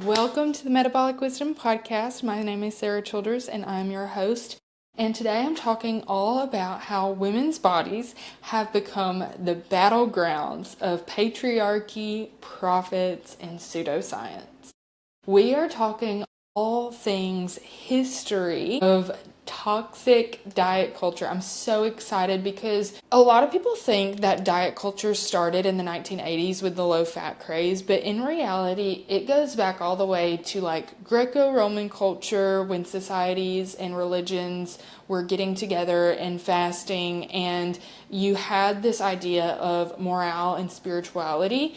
Welcome to the Metabolic Wisdom podcast. My name is Sara Childers and I'm your host. And today I'm talking all about how women's bodies have become the battlegrounds of patriarchy, profits, and pseudoscience. We are talking all things history of toxic diet culture. I'm so excited because a lot of people think that diet culture started in the 1980s with the low-fat craze, but in reality, it goes back all the way to like Greco-Roman culture when societies and religions were getting together and fasting, and you had this idea of morale and spirituality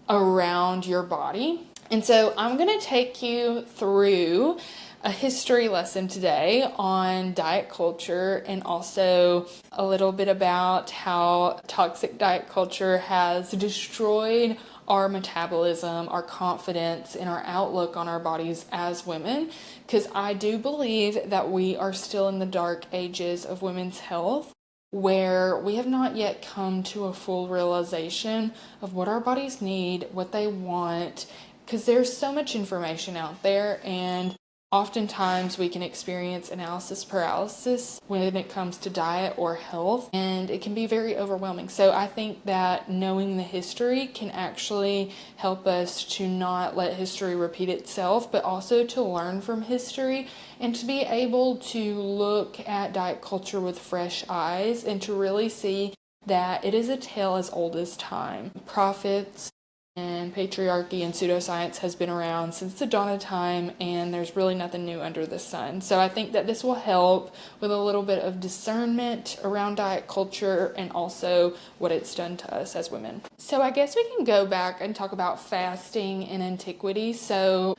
around your body. And so I'm going to take you through a history lesson today on diet culture and also a little bit about how toxic diet culture has destroyed our metabolism, our confidence, and our outlook on our bodies as women, because I do believe that we are still in the dark ages of women's health, where we have not yet come to a full realization of what our bodies need, what they want, because there's so much information out there, and oftentimes we can experience analysis paralysis when it comes to diet or health, and it can be very overwhelming. So I think that knowing the history can actually help us to not let history repeat itself, but also to learn from history and to be able to look at diet culture with fresh eyes and to really see that it is a tale as old as time. Profits and patriarchy and pseudoscience has been around since the dawn of time, and there's really nothing new under the sun. So I think that this will help with a little bit of discernment around diet culture and also what it's done to us as women. So I guess we can go back and talk about fasting in antiquity. So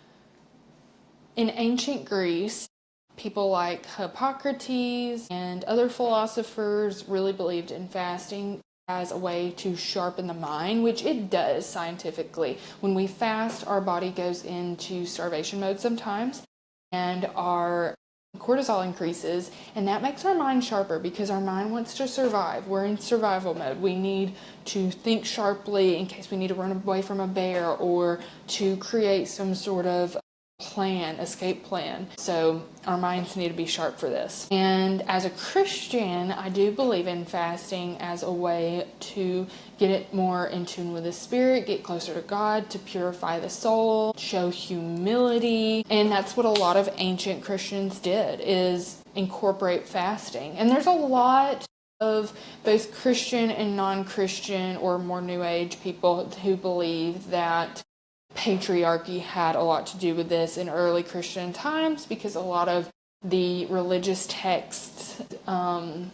in ancient Greece, people like Hippocrates and other philosophers really believed in fasting as a way to sharpen the mind, which it does scientifically. When we fast, our body goes into starvation mode sometimes, and our cortisol increases, and that makes our mind sharper because our mind wants to survive. We're in survival mode. We need to think sharply in case we need to run away from a bear or to create some sort of escape plan. So our minds need to be sharp for this. And as a Christian, I do believe in fasting as a way to get it more in tune with the spirit, get closer to God, to purify the soul, show humility. And that's what a lot of ancient Christians did, is incorporate fasting. And there's a lot of both Christian and non-Christian or more New Age people who believe that patriarchy had a lot to do with this in early Christian times, because a lot of the religious texts, all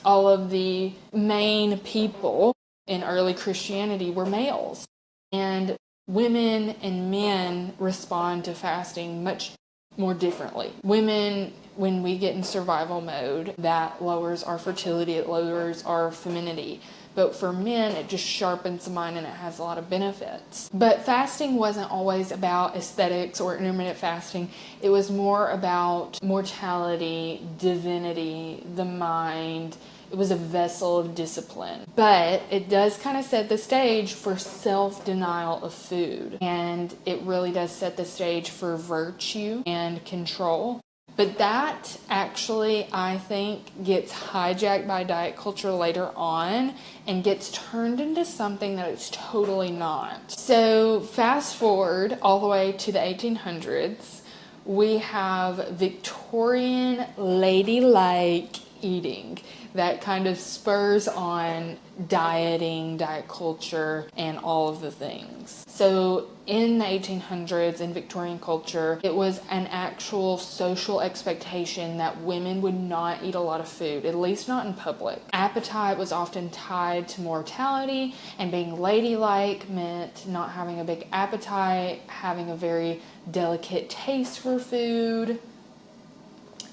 of the main people in early Christianity were males, and women and men respond to fasting much more differently. Women, when we get in survival mode, that lowers our fertility, it lowers our femininity. But for men, it just sharpens the mind and it has a lot of benefits. But fasting wasn't always about aesthetics or intermittent fasting. It was more about mortality, divinity, the mind. It was a vessel of discipline. But it does kind of set the stage for self-denial of food. And it really does set the stage for virtue and control. But that actually, I think, gets hijacked by diet culture later on and gets turned into something that it's totally not. So fast forward all the way to the 1800s, we have Victorian ladylike eating that kind of spurs on dieting, diet culture, and all of the things. So in the 1800s, in Victorian culture, it was an actual social expectation that women would not eat a lot of food, at least not in public. Appetite was often tied to mortality, and being ladylike meant not having a big appetite, having a very delicate taste for food,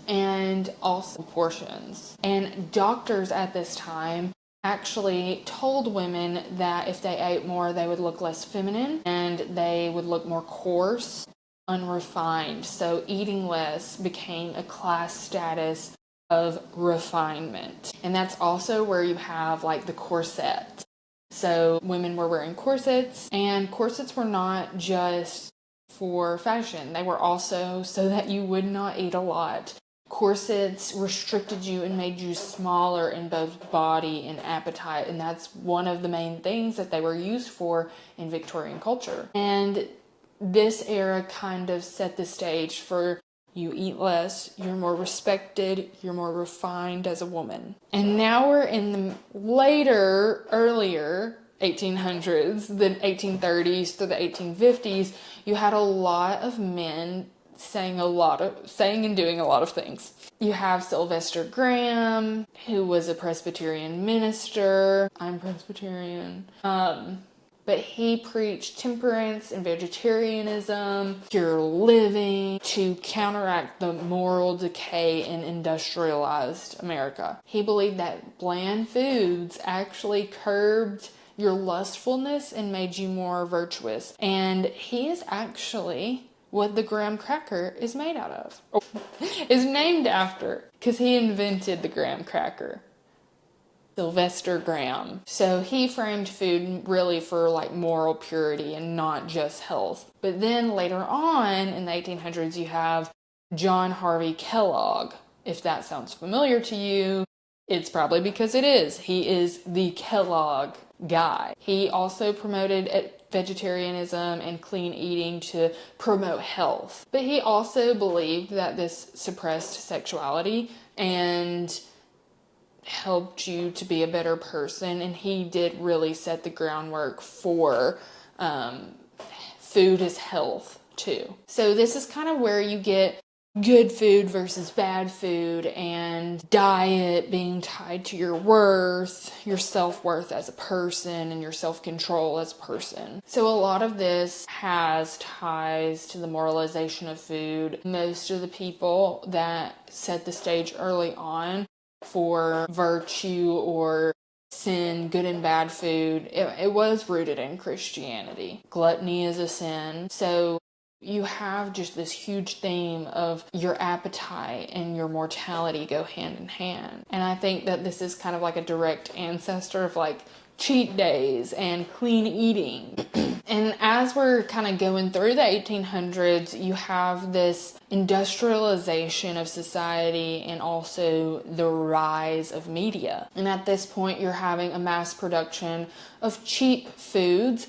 and also portions. And doctors at this time actually told women that if they ate more, they would look less feminine and they would look more coarse, unrefined. So eating less became a class status of refinement. And that's also where you have like the corset. So women were wearing corsets, and corsets were not just for fashion. They were also so that you would not eat a lot. Corsets restricted you and made you smaller in both body and appetite, and that's one of the main things that they were used for in Victorian culture. And this era kind of set the stage for you eat less, you're more respected, you're more refined as a woman. And now we're in the earlier 1800s, the 1830s to the 1850s. You had a lot of men saying and doing a lot of things. You have Sylvester Graham, who was a Presbyterian minister. I'm Presbyterian. But he preached temperance and vegetarianism, pure living, to counteract the moral decay in industrialized America. He believed that bland foods actually curbed your lustfulness and made you more virtuous. And he is actually what the graham cracker is made out of, or is named after, because he invented the graham cracker. Sylvester Graham. So he framed food really for like moral purity and not just health. But then later on in the 1800s, you have John Harvey Kellogg. If that sounds familiar to you, it's probably because it is. He is the Kellogg guy. He also promoted vegetarianism and clean eating to promote health. But he also believed that this suppressed sexuality and helped you to be a better person, and he did really set the groundwork for food as health too. So this is kind of where you get good food versus bad food, and diet being tied to your worth, your self-worth as a person, and your self-control as a person. So a lot of this has ties to the moralization of food. Most of the people that set the stage early on for virtue or sin, good and bad food, it was rooted in Christianity. Gluttony is a sin. So you have just this huge theme of your appetite and your mortality go hand in hand. And I think that this is kind of like a direct ancestor of like cheat days and clean eating. And as we're kind of going through the 1800s, you have this industrialization of society and also the rise of media. And at this point, you're having a mass production of cheap foods.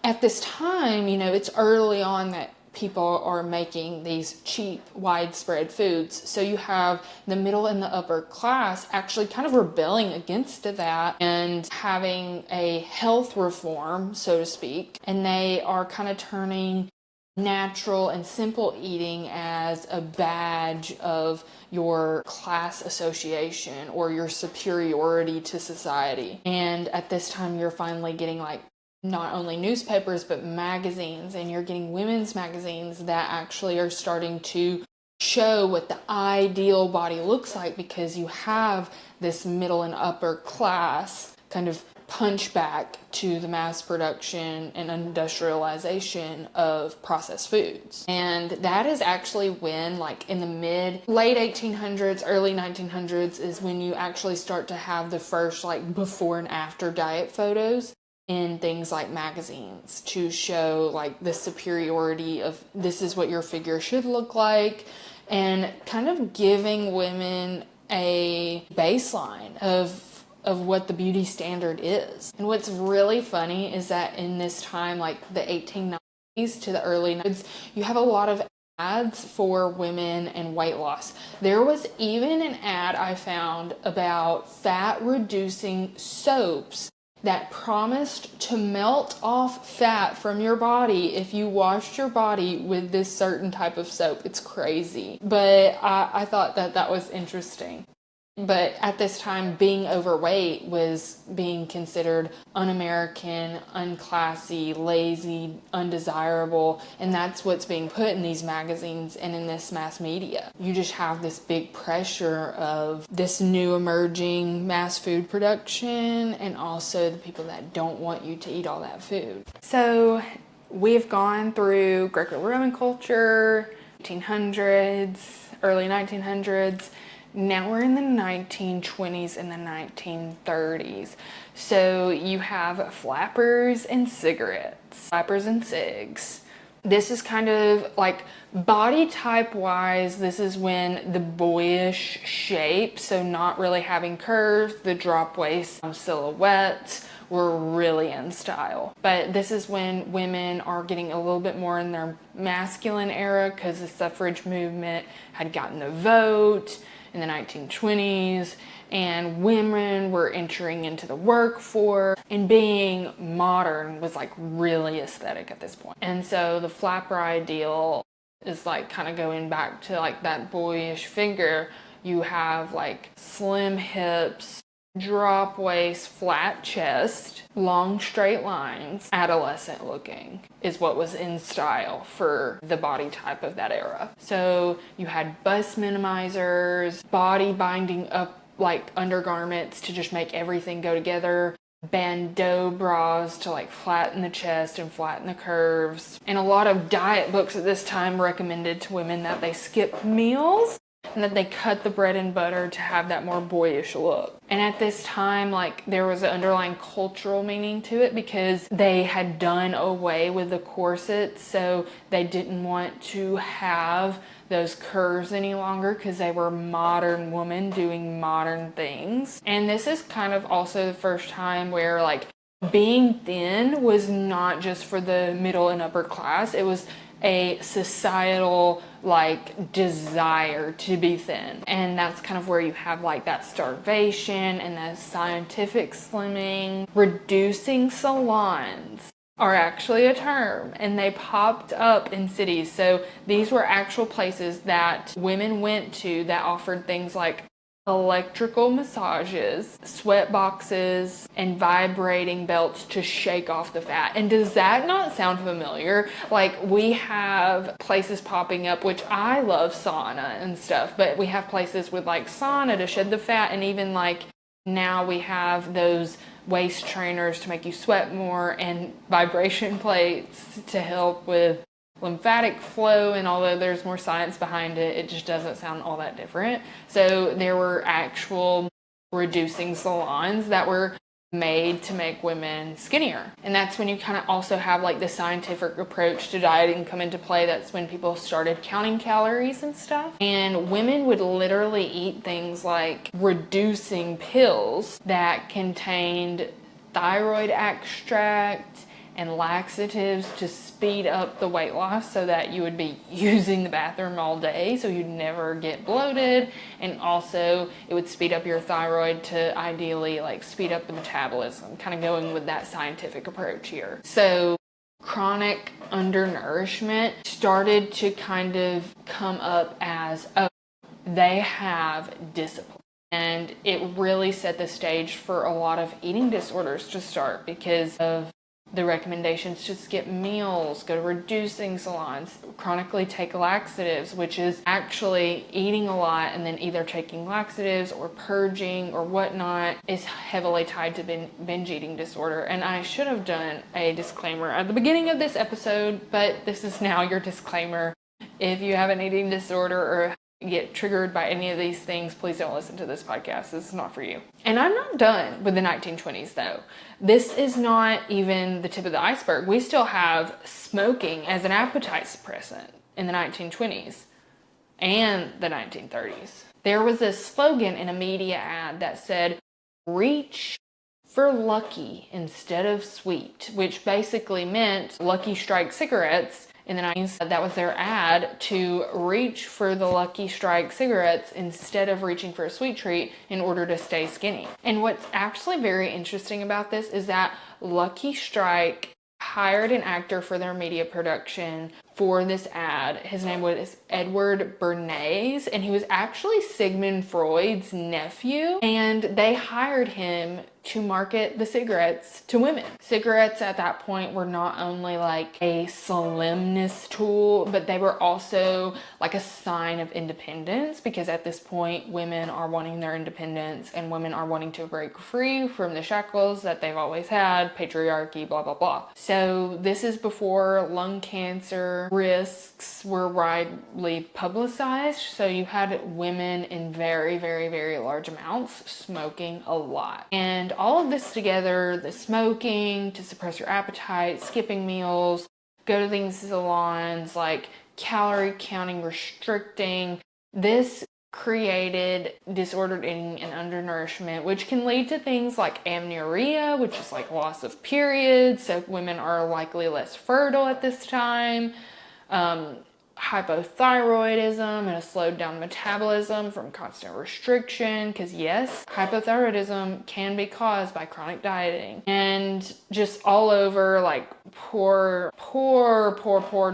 At this time, it's early on that people are making these cheap, widespread foods. So you have the middle and the upper class actually kind of rebelling against that and having a health reform, so to speak. And they are kind of turning natural and simple eating as a badge of your class association or your superiority to society. And at this time, you're finally getting like not only newspapers, but magazines, and you're getting women's magazines that actually are starting to show what the ideal body looks like, because you have this middle and upper class kind of punch back to the mass production and industrialization of processed foods. And that is actually when, like in the late 1800s, early 1900s, is when you actually start to have the first like before and after diet photos in things like magazines to show like the superiority of this is what your figure should look like, and kind of giving women a baseline of what the beauty standard is. And what's really funny is that in this time, like the 1890s to the early 90s, you have a lot of ads for women and weight loss. There was even an ad I found about fat reducing soaps that promised to melt off fat from your body if you washed your body with this certain type of soap. It's crazy. But I thought that was interesting. But at this time, being overweight was being considered un-American, unclassy, lazy, undesirable, and that's what's being put in these magazines and in this mass media. You just have this big pressure of this new emerging mass food production, and also the people that don't want you to eat all that food. So we've gone through Greco-Roman culture, 1800s, early 1900s. Now we're in the 1920s and the 1930s. So you have flappers and cigarettes. Flappers and cigs. this is kind of like body type wise, this is when the boyish shape, so not really having curves, the drop waist silhouettes were really in style. But this is when women are getting a little bit more in their masculine era because the suffrage movement had gotten the vote in the 1920s, and women were entering into the workforce, and being modern was like really aesthetic at this point. And so the flapper ideal is like kind of going back to like that boyish figure. You have like slim hips, drop waist, flat chest, long straight lines, adolescent looking is what was in style for the body type of that era. So you had bust minimizers, body binding up like undergarments to just make everything go together, bandeau bras to like flatten the chest and flatten the curves. And a lot of diet books at this time recommended to women that they skip meals and that they cut the bread and butter to have that more boyish look. And at this time, like, there was an underlying cultural meaning to it because they had done away with the corsets, so they didn't want to have those curves any longer because they were modern women doing modern things. And this is kind of also the first time where like being thin was not just for the middle and upper class, it was a societal like desire to be thin. And that's kind of where you have like that starvation and that scientific slimming. Reducing salons are actually a term, and they popped up in cities. So these were actual places that women went to that offered things like electrical massages, sweat boxes, and vibrating belts to shake off the fat. And does that not sound familiar? Like, we have places popping up, which I love sauna and stuff, but we have places with like sauna to shed the fat, and even like now we have those waist trainers to make you sweat more and vibration plates to help with lymphatic flow. And although there's more science behind it, it just doesn't sound all that different. So there were actual reducing salons that were made to make women skinnier. And that's when you kind of also have like the scientific approach to dieting come into play. That's when people started counting calories and stuff. And women would literally eat things like reducing pills that contained thyroid extract and laxatives to speed up the weight loss so that you would be using the bathroom all day so you'd never get bloated, and also it would speed up your thyroid to ideally like speed up the metabolism, kind of going with that scientific approach here. So chronic undernourishment started to kind of come up as, oh, they have discipline. And it really set the stage for a lot of eating disorders to start because of the recommendations to skip meals, go to reducing salons, chronically take laxatives, which is actually eating a lot and then either taking laxatives or purging or whatnot, is heavily tied to binge eating disorder. And I should have done a disclaimer at the beginning of this episode, but this is now your disclaimer. If you have an eating disorder or get triggered by any of these things, please don't listen to this podcast. This is not for you. And I'm not done with the 1920s though. This is not even the tip of the iceberg. We still have smoking as an appetite suppressant in the 1920s and the 1930s. There was a slogan in a media ad that said, "Reach for Lucky instead of sweet," which basically meant Lucky Strike cigarettes. In the 90s, that was their ad, to reach for the Lucky Strike cigarettes instead of reaching for a sweet treat in order to stay skinny. And what's actually very interesting about this is that Lucky Strike hired an actor for their media production for this ad. His name was Edward Bernays, and he was actually Sigmund Freud's nephew, and they hired him to market the cigarettes to women. Cigarettes at that point were not only like a slimness tool, but they were also like a sign of independence, because at this point women are wanting their independence and women are wanting to break free from the shackles that they've always had, patriarchy, blah, blah, blah. So this is before lung cancer risks were widely publicized. So you had women in very, very, very large amounts smoking a lot. And all of this together, the smoking to suppress your appetite, skipping meals, go to these salons, like calorie counting, restricting. This created disordered eating and undernourishment, which can lead to things like amenorrhea, which is like loss of periods, so women are likely less fertile at this time, hypothyroidism and a slowed down metabolism from constant restriction, because yes, hypothyroidism can be caused by chronic dieting, and just all over like poor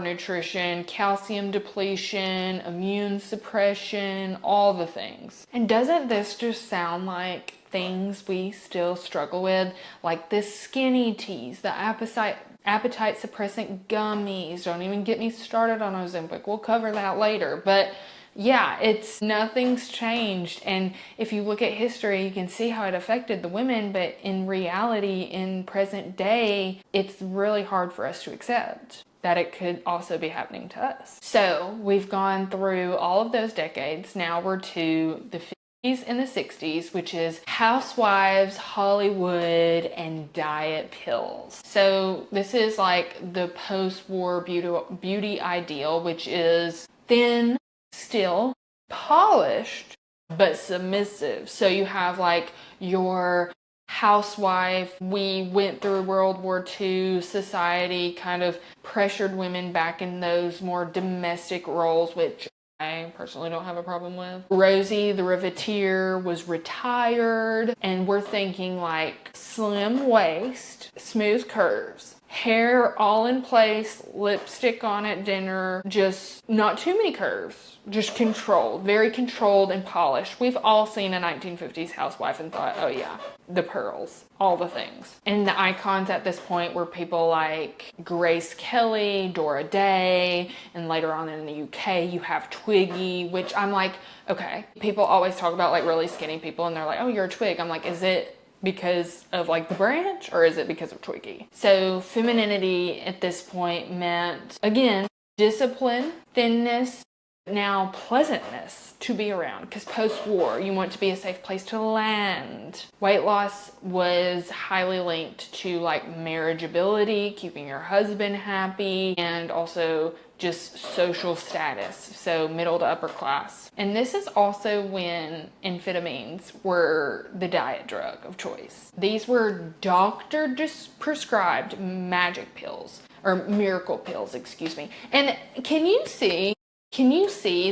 nutrition, calcium depletion, immune suppression, all the things. And doesn't this just sound like things we still struggle with, like the skinny teas, the appetite suppressant gummies? Don't even get me started on Ozempic. We'll cover that later. But yeah, nothing's changed. And if you look at history, you can see how it affected the women, but in reality, in present day, it's really hard for us to accept that it could also be happening to us. So we've gone through all of those decades. Now we're to the 50s and the 60s, which is housewives, Hollywood, and diet pills. So this is like the post-war beauty ideal, which is thin, still, polished, but submissive. So you have like your housewife. We went through World War II, society kind of pressured women back in those more domestic roles, which I personally don't have a problem with. Rosie the Riveteer was retired, and we're thinking like slim waist, smooth curves, hair all in place, lipstick on at dinner, just not too many curves, just controlled, very controlled and polished. We've all seen a 1950s housewife and thought, oh yeah, the pearls, all the things. And the icons at this point were people like Grace Kelly, Dora Day, and later on in the UK you have Twiggy, which I'm like, okay, people always talk about like really skinny people and they're like, oh, you're a twig. I'm like, is it because of like the branch or is it because of Twiggy? So femininity at this point meant, again, discipline, thinness, now pleasantness to be around, because post-war you want to be a safe place to land. Weight loss was highly linked to like marriageability, keeping your husband happy, and also just social status, so middle to upper class. And this is also when amphetamines were the diet drug of choice. These were doctor prescribed magic pills, or miracle pills, excuse me. And can you see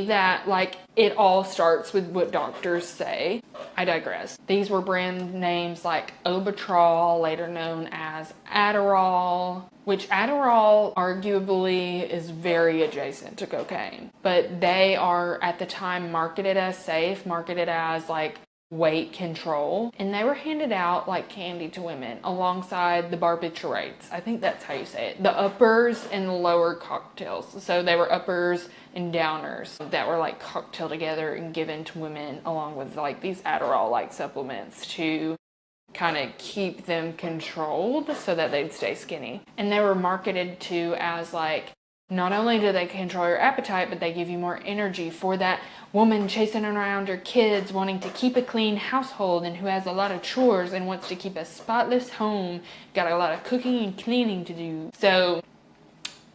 that like it all starts with what doctors say? I digress. These were brand names like Obitrol, later known as Adderall, which Adderall arguably is very adjacent to cocaine, but they are at the time marketed as safe, marketed as like weight control, and they were handed out like candy to women alongside the barbiturates. I think that's how you say it. The uppers and the lower cocktails. So they were uppers and downers that were like cocktailed together and given to women along with like these Adderall like supplements to kind of keep them controlled so that they'd stay skinny. And they were marketed to as like, not only do they control your appetite, but they give you more energy for that woman chasing around her kids, wanting to keep a clean household and who has a lot of chores and wants to keep a spotless home, got a lot of cooking and cleaning to do. So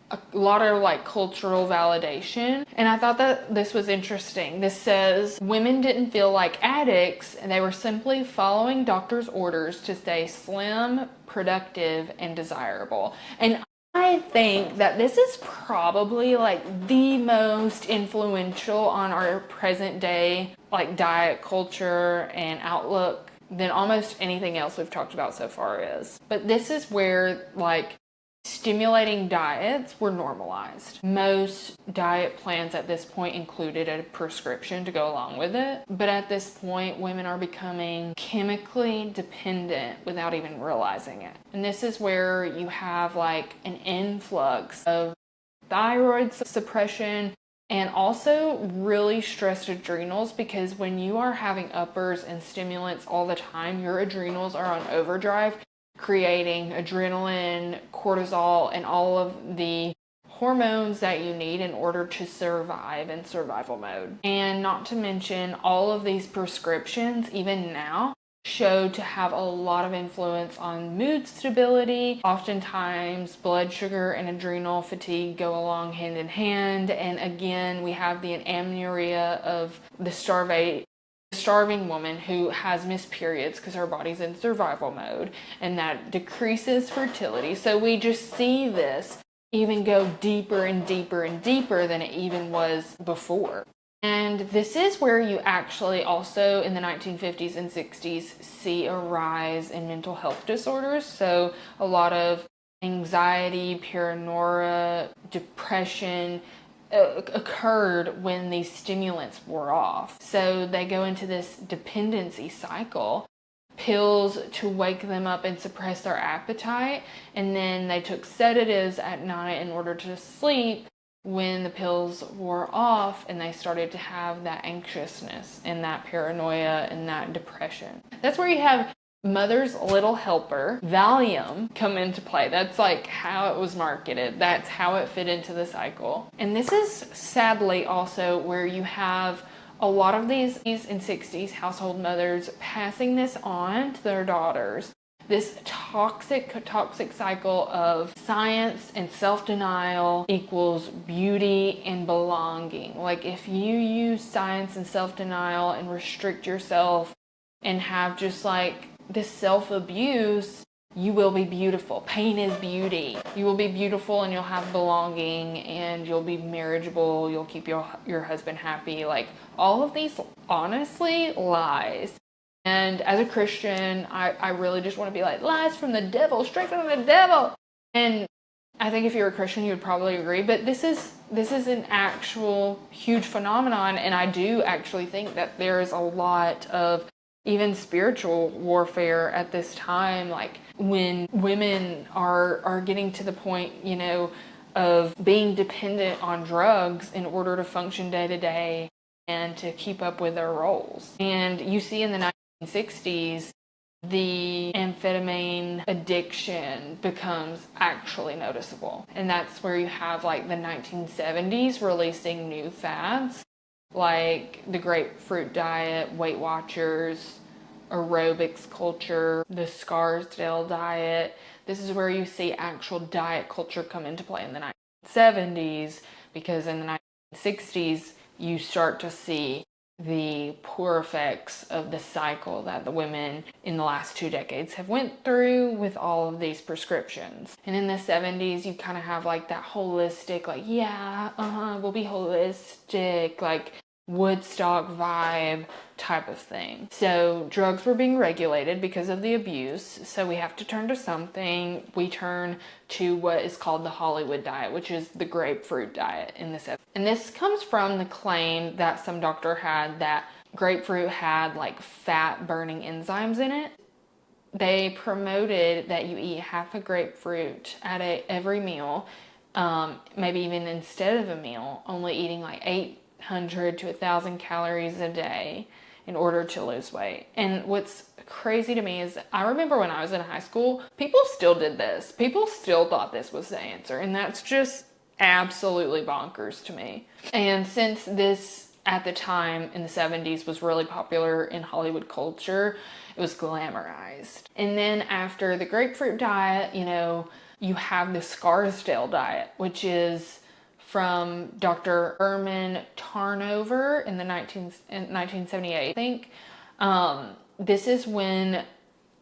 a lot of like cultural validation. And I thought that this was interesting. This says women didn't feel like addicts and they were simply following doctors' orders to stay slim, productive, and desirable. And I think that this is probably like the most influential on our present day like diet culture and outlook than almost anything else we've talked about so far is. But this is where like stimulating diets were normalized. Most diet plans at this point included a prescription to go along with it. But at this point, women are becoming chemically dependent without even realizing it. And this is where you have like an influx of thyroid suppression and also really stressed adrenals, because when you are having uppers and stimulants all the time, your adrenals are on overdrive, creating adrenaline, cortisol, and all of the hormones that you need in order to survive in survival mode. And not to mention all of these prescriptions, even now, showed to have a lot of influence on mood stability. Oftentimes, blood sugar and adrenal fatigue go along hand in hand. And again, we have the amenorrhea of the starving woman who has missed periods because her body's in survival mode, and that decreases fertility. So we just see this even go deeper and deeper and deeper than it even was before. And this is where you actually also in the 1950s and 60s see a rise in mental health disorders. So a lot of anxiety, paranoia, depression occurred when these stimulants wore off. So they go into this dependency cycle. Pills to wake them up and suppress their appetite, and then they took sedatives at night in order to sleep when the pills wore off, and they started to have that anxiousness and that paranoia and that depression. That's where you have Mother's Little Helper, Valium come into play. That's like how it was marketed. That's how it fit into the cycle. And this is sadly also where you have a lot of these in 60s household mothers passing this on to their daughters. This toxic cycle of science and self-denial equals beauty and belonging. Like if you use science and self-denial and restrict yourself and have just like this self-abuse, you will be beautiful. Pain is beauty. You will be beautiful and you'll have belonging and you'll be marriageable. You'll keep your husband happy. Like all of these, honestly, lies. And as a Christian, I really just want to be like, lies from the devil, straight from the devil. And I think if you're a Christian, you would probably agree. But this is an actual huge phenomenon. And I do actually think that there is a lot of even spiritual warfare at this time, like when women are getting to the point, you know, of being dependent on drugs in order to function day to day and to keep up with their roles. And you see in the 1960s, the amphetamine addiction becomes actually noticeable. And that's where you have like the 1970s releasing new fads like the grapefruit diet, Weight Watchers, aerobics culture, the Scarsdale diet. This is where you see actual diet culture come into play in the 1970s, because in the 1960s you start to see the poor effects of the cycle that the women in the last 2 decades have went through with all of these prescriptions. And in the 70s, you kind of have like that holistic, like, we'll be holistic, like Woodstock vibe type of thing. So drugs were being regulated because of the abuse. So we have to turn to something. We turn to what is called the Hollywood diet, which is the grapefruit diet in the 70s. And this comes from the claim that some doctor had that grapefruit had like fat burning enzymes in it. They promoted that you eat half a grapefruit at every meal, maybe even instead of a meal, only eating like 800 to 1,000 calories a day in order to lose weight. And what's crazy to me is I remember when I was in high school, people still did this. People still thought this was the answer. And that's just absolutely bonkers to me. And since this at the time in the 70s was really popular in Hollywood culture, it was glamorized. And then after the grapefruit diet, you know, you have the Scarsdale diet, which is from Dr. Erman Tarnover in 1978, I think. This is when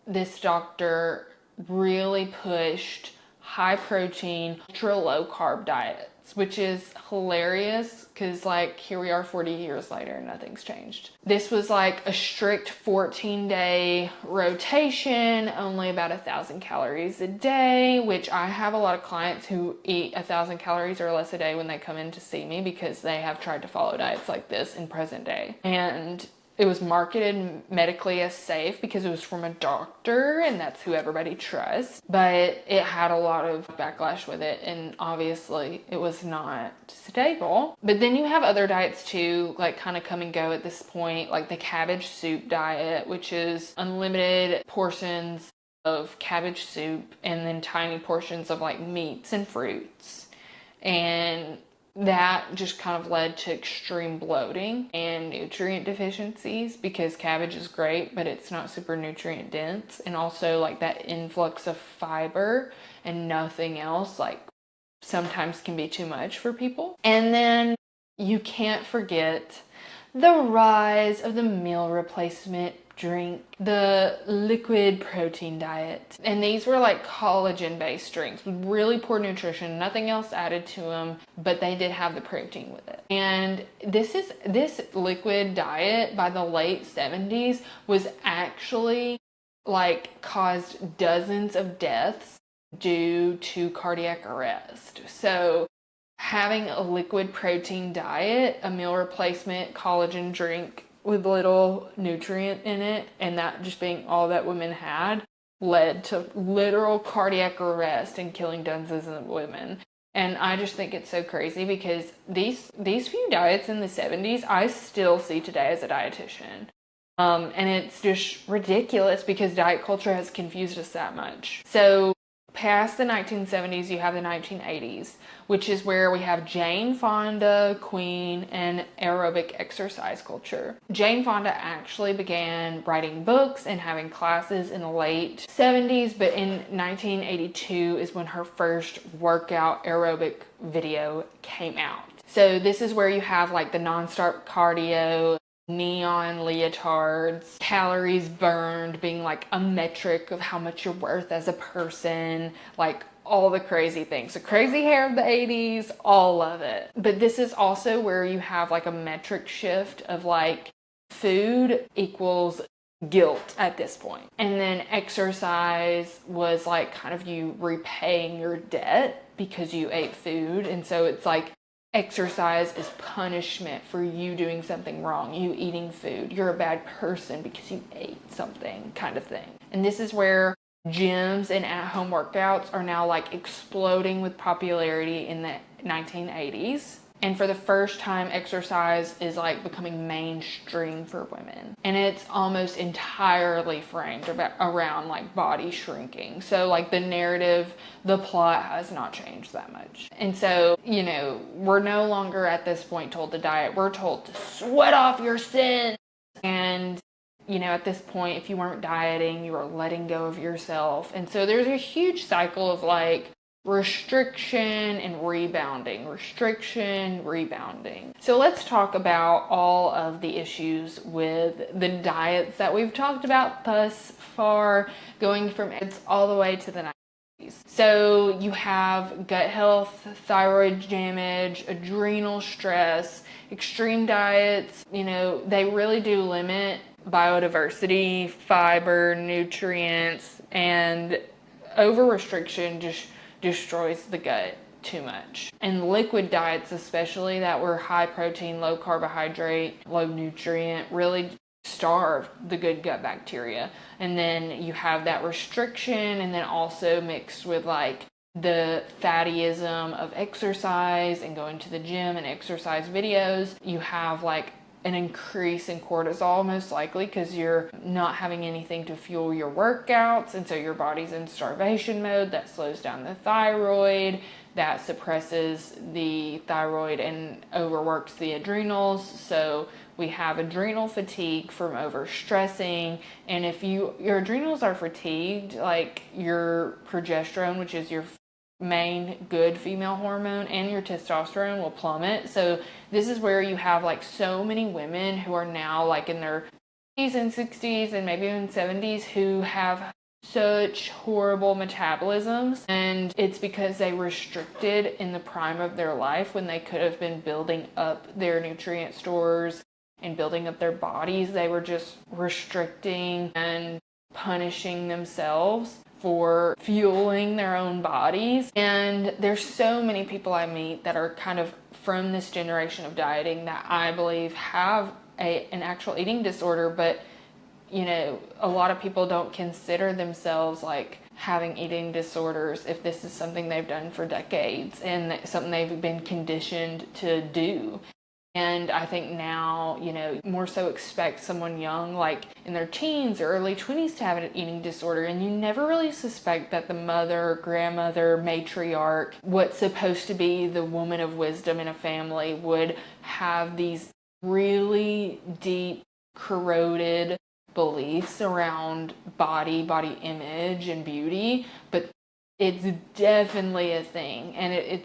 this doctor really pushed high protein, ultra low carb diets, which is hilarious because like here we are 40 years later and nothing's changed. This was like a strict 14-day rotation, only about 1,000 calories a day, which I have a lot of clients who eat 1,000 calories or less a day when they come in to see me because they have tried to follow diets like this in present day. And it was marketed medically as safe because it was from a doctor and that's who everybody trusts. But it had a lot of backlash with it and obviously it was not stable. But then you have other diets too, like kind of come and go at this point, like the cabbage soup diet, which is unlimited portions of cabbage soup and then tiny portions of like meats and fruits. And that just kind of led to extreme bloating and nutrient deficiencies, because cabbage is great, but it's not super nutrient dense. And also like that influx of fiber and nothing else, like sometimes can be too much for people. And then you can't forget the rise of the meal replacement drink, the liquid protein diet. And these were like collagen based drinks with really poor nutrition, nothing else added to them, but they did have the protein with it. And this liquid diet by the late 70s was actually like caused dozens of deaths due to cardiac arrest. So having a liquid protein diet, a meal replacement collagen drink with little nutrient in it, and that just being all that women had, led to literal cardiac arrest and killing dozens of women. And I just think it's so crazy, because these few diets in the 70s I still see today as a dietitian. And it's just ridiculous because diet culture has confused us that much. So past the 1970s, you have the 1980s, which is where we have Jane Fonda, Queen, and aerobic exercise culture. Jane Fonda actually began writing books and having classes in the late 70s, but in 1982 is when her first workout aerobic video came out. So this is where you have like the nonstop cardio, neon leotards, calories burned being like a metric of how much you're worth as a person, like all the crazy things. The crazy hair of the 80s, all of it. But this is also where you have like a metric shift of like food equals guilt at this point. And then exercise was like kind of you repaying your debt because you ate food. And so it's like exercise is punishment for you doing something wrong, you eating food. You're a bad person because you ate something, kind of thing. And this is where gyms and at-home workouts are now like exploding with popularity in the 1980s. And for the first time, exercise is like becoming mainstream for women. And it's almost entirely framed around like body shrinking. So like the narrative, the plot has not changed that much. And so, you know, we're no longer at this point told to diet. We're told to sweat off your sins. And you know, at this point, if you weren't dieting, you were letting go of yourself. And so there's a huge cycle of like restriction and rebounding, restriction, rebounding. So let's talk about all of the issues with the diets that we've talked about thus far, going from it's all the way to the 90s. So you have gut health, thyroid damage, adrenal stress, extreme diets. You know, they really do limit biodiversity, fiber, nutrients, and over restriction just destroys the gut too much. And liquid diets, especially that were high protein, low carbohydrate, low nutrient, really starve the good gut bacteria. And then you have that restriction, and then also mixed with like the fattyism of exercise and going to the gym and exercise videos, you have like an increase in cortisol, most likely because you're not having anything to fuel your workouts, and so your body's in starvation mode. That slows down the thyroid, that suppresses the thyroid and overworks the adrenals. So we have adrenal fatigue from overstressing. And if your adrenals are fatigued, like your progesterone, which is your main good female hormone, and your testosterone will plummet. So this is where you have like so many women who are now like in their 50s and 60s and maybe even 70s who have such horrible metabolisms, and it's because they restricted in the prime of their life when they could have been building up their nutrient stores and building up their bodies. They were just restricting and punishing themselves for fueling their own bodies. And there's so many people I meet that are kind of from this generation of dieting that I believe have an actual eating disorder, but you know, a lot of people don't consider themselves like having eating disorders if this is something they've done for decades and something they've been conditioned to do. And I think now, more so expect someone young, like in their teens or early 20s, to have an eating disorder. And you never really suspect that the mother, grandmother, matriarch, what's supposed to be the woman of wisdom in a family, would have these really deep, corroded beliefs around body image and beauty. But it's definitely a thing. And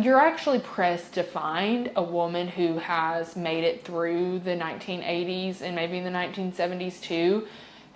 you're actually pressed to find a woman who has made it through the 1980s and maybe the 1970s too,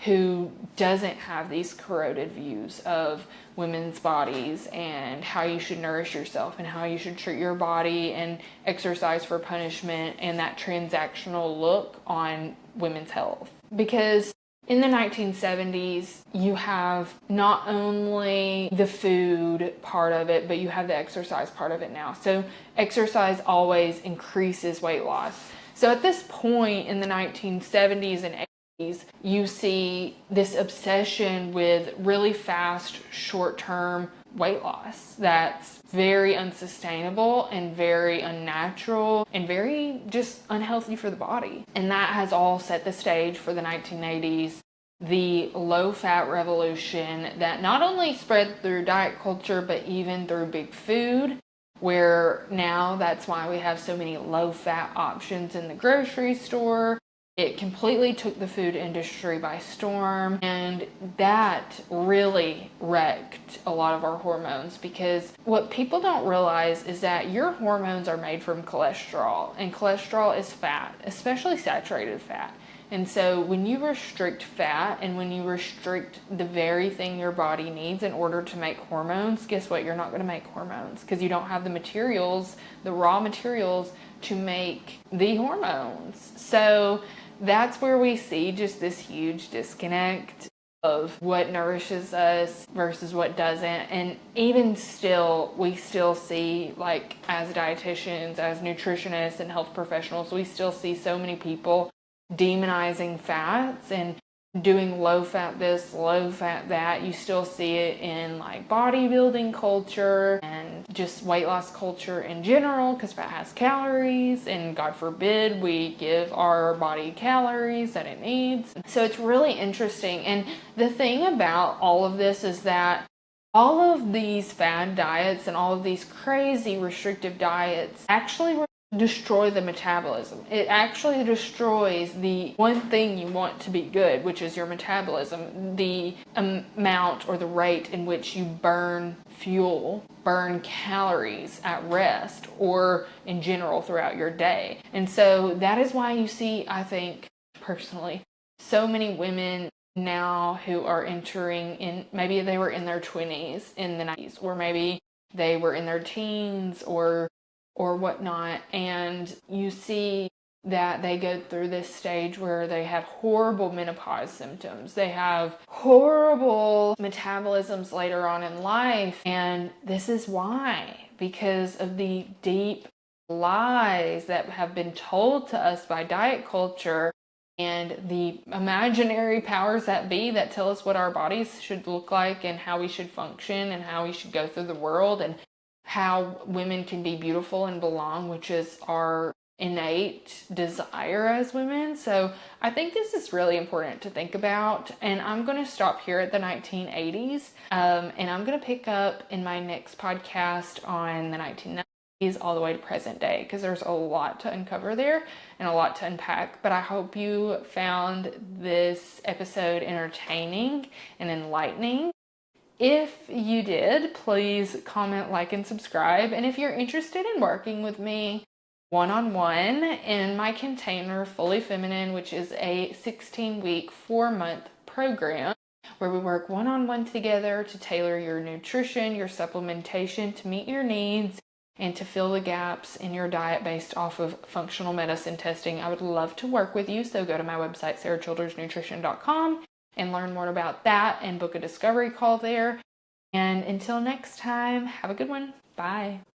who doesn't have these corroded views of women's bodies and how you should nourish yourself and how you should treat your body and exercise for punishment and that transactional look on women's health. Because in the 1970s, you have not only the food part of it, but you have the exercise part of it now. So exercise always increases weight loss. So at this point in the 1970s and 80s, you see this obsession with really fast, short-term weight loss that's very unsustainable and very unnatural and very just unhealthy for the body. And that has all set the stage for the 1980s, the low-fat revolution that not only spread through diet culture, but even through big food, where now that's why we have so many low-fat options in the grocery store. It completely took the food industry by storm, and that really wrecked a lot of our hormones, because what people don't realize is that your hormones are made from cholesterol, and cholesterol is fat, especially saturated fat. And so when you restrict fat and when you restrict the very thing your body needs in order to make hormones, guess what? You're not going to make hormones because you don't have the materials, the raw materials to make the hormones. So that's where we see just this huge disconnect of what nourishes us versus what doesn't. And even still, we still see, like, as dietitians, as nutritionists and health professionals, we still see so many people demonizing fats and doing low fat this, low fat that. You still see it in like bodybuilding culture and just weight loss culture in general, because fat has calories, and God forbid we give our body calories that it needs. So it's really interesting. And the thing about all of this is that all of these fad diets and all of these crazy restrictive diets actually destroy the metabolism. It actually destroys the one thing you want to be good, which is your metabolism, the amount or the rate in which you burn fuel, burn calories at rest, or in general throughout your day. And so that is why you see, I think personally, so many women now who are entering in, maybe they were in their 20s in the 90s, or maybe they were in their teens or whatnot, and you see that they go through this stage where they have horrible menopause symptoms. They have horrible metabolisms later on in life. And this is why, because of the deep lies that have been told to us by diet culture and the imaginary powers that be that tell us what our bodies should look like and how we should function and how we should go through the world and how women can be beautiful and belong, which is our innate desire as women. So I think this is really important to think about. And I'm going to stop here at the 1980s. And I'm going to pick up in my next podcast on the 1990s all the way to present day, because there's a lot to uncover there and a lot to unpack. But I hope you found this episode entertaining and enlightening. If you did, please comment, like, and subscribe. And if you're interested in working with me one-on-one in my container, Fully Feminine, which is a 16-week, 4-month program where we work one-on-one together to tailor your nutrition, your supplementation to meet your needs and to fill the gaps in your diet based off of functional medicine testing, I would love to work with you. So go to my website, sarachildresnutrition.com, and learn more about that and book a discovery call there. And until next time, have a good one. Bye.